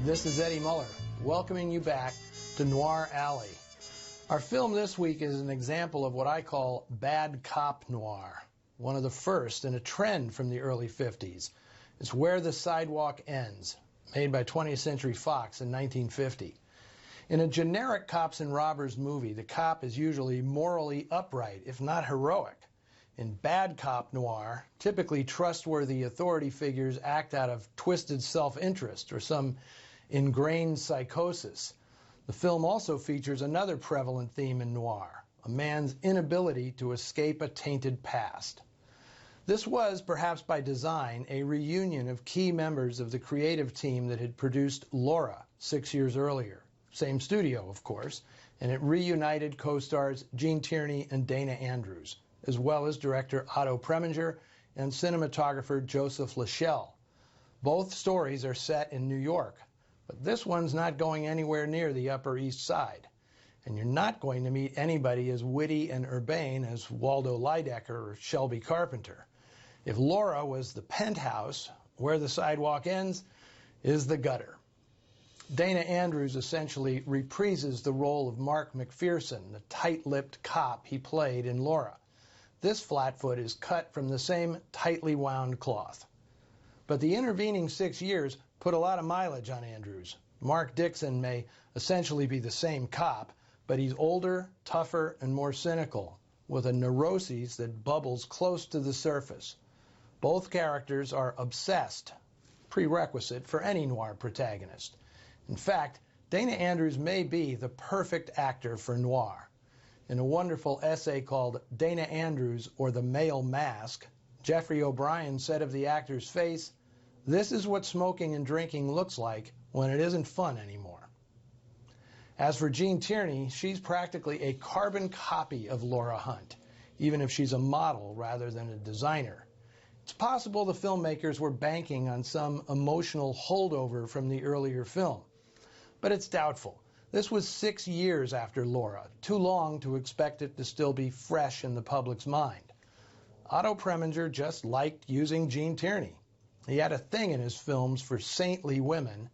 This is Eddie Muller, welcoming you back to Noir Alley. Our film this week is an example of what I call bad cop noir, one of the first in a trend from the early 50s. It's Where the Sidewalk Ends, made by 20th Century Fox in 1950. In a generic cops and robbers movie, the cop is usually morally upright, if not heroic. In bad cop noir, typically trustworthy authority figures act out of twisted self-interest or some ingrained psychosis. The film also features another prevalent theme in noir, a man's inability to escape a tainted past. This was, perhaps by design, a reunion of key members of the creative team that had produced Laura 6 years earlier. Same studio, of course, and it reunited co-stars Gene Tierney and Dana Andrews, as well as director Otto Preminger and cinematographer Joseph Lachelle. Both stories are set in New York, but this one's not going anywhere near the Upper East Side. And you're not going to meet anybody as witty and urbane as Waldo Lydecker or Shelby Carpenter. If Laura was the penthouse, Where the Sidewalk Ends is the gutter. Dana Andrews essentially reprises the role of Mark McPherson, the tight-lipped cop he played in Laura. This flatfoot is cut from the same tightly wound cloth. But the intervening 6 years put a lot of mileage on Andrews. Mark Dixon may essentially be the same cop, but he's older, tougher, and more cynical, with a neuroses that bubbles close to the surface. Both characters are obsessed, prerequisite for any noir protagonist. In fact, Dana Andrews may be the perfect actor for noir. In a wonderful essay called Dana Andrews or the Male Mask, Jeffrey O'Brien said of the actor's face, "This is what smoking and drinking looks like when it isn't fun anymore." As for Gene Tierney, she's practically a carbon copy of Laura Hunt, even if she's a model rather than a designer. It's possible the filmmakers were banking on some emotional holdover from the earlier film, but it's doubtful. This was 6 years after Laura, too long to expect it to still be fresh in the public's mind. Otto Preminger just liked using Gene Tierney. He had a thing in his films for saintly women,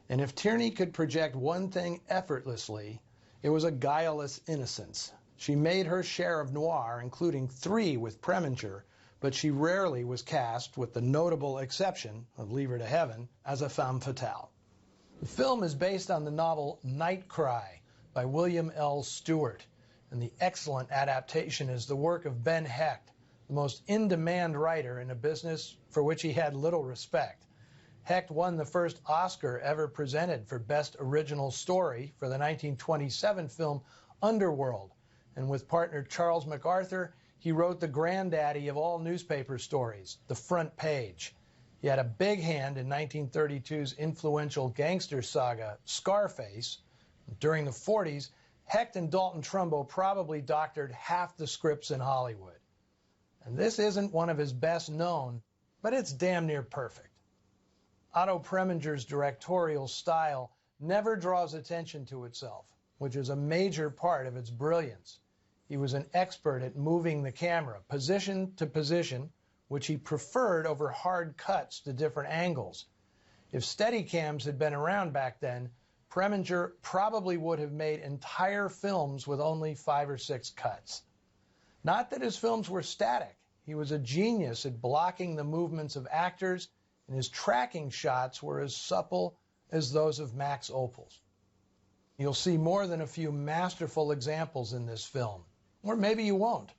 and if Tierney could project one thing effortlessly, it was a guileless innocence. She made her share of noir, including 3 with Preminger, but she rarely was cast, with the notable exception of Leave Her to Heaven, as a femme fatale. The film is based on the novel Night Cry by William L. Stewart, and the excellent adaptation is the work of Ben Hecht, the most in-demand writer in a business for which he had little respect. Hecht won the first Oscar ever presented for Best Original Story for the 1927 film Underworld, and with partner Charles MacArthur, he wrote the granddaddy of all newspaper stories, The Front Page. He had a big hand in 1932's influential gangster saga, Scarface. During the 40s, Hecht and Dalton Trumbo probably doctored half the scripts in Hollywood. And this isn't one of his best known, but it's damn near perfect. Otto Preminger's directorial style never draws attention to itself, which is a major part of its brilliance. He was an expert at moving the camera, position to position, which he preferred over hard cuts to different angles. If Steadicams had been around back then, Preminger probably would have made entire films with only 5 or 6 cuts. Not that his films were static. He was a genius at blocking the movements of actors, and his tracking shots were as supple as those of Max Ophuls. You'll see more than a few masterful examples in this film, or maybe you won't.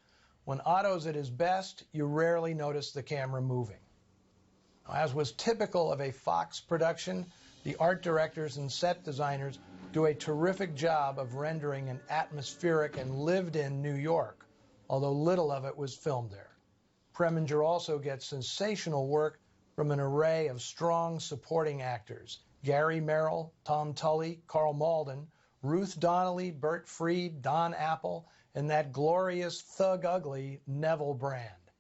When Otto's at his best, you rarely notice the camera moving. As was typical of a Fox production, the art directors and set designers do a terrific job of rendering an atmospheric and lived-in New York, although little of it was filmed there. Preminger also gets sensational work from an array of strong supporting actors: Gary Merrill, Tom Tully, Carl Malden, Ruth Donnelly, Bert Freed, Don Apple, and that glorious thug-ugly Neville Brand.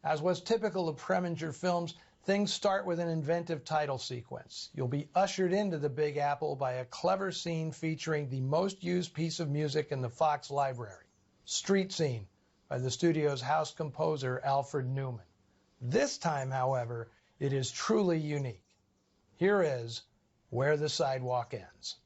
As was typical of Preminger films, things start with an inventive title sequence. You'll be ushered into the Big Apple by a clever scene featuring the most used piece of music in the Fox library, Street Scene, by the studio's house composer Alfred Newman. This time, however, it is truly unique. Here is Where the Sidewalk Ends.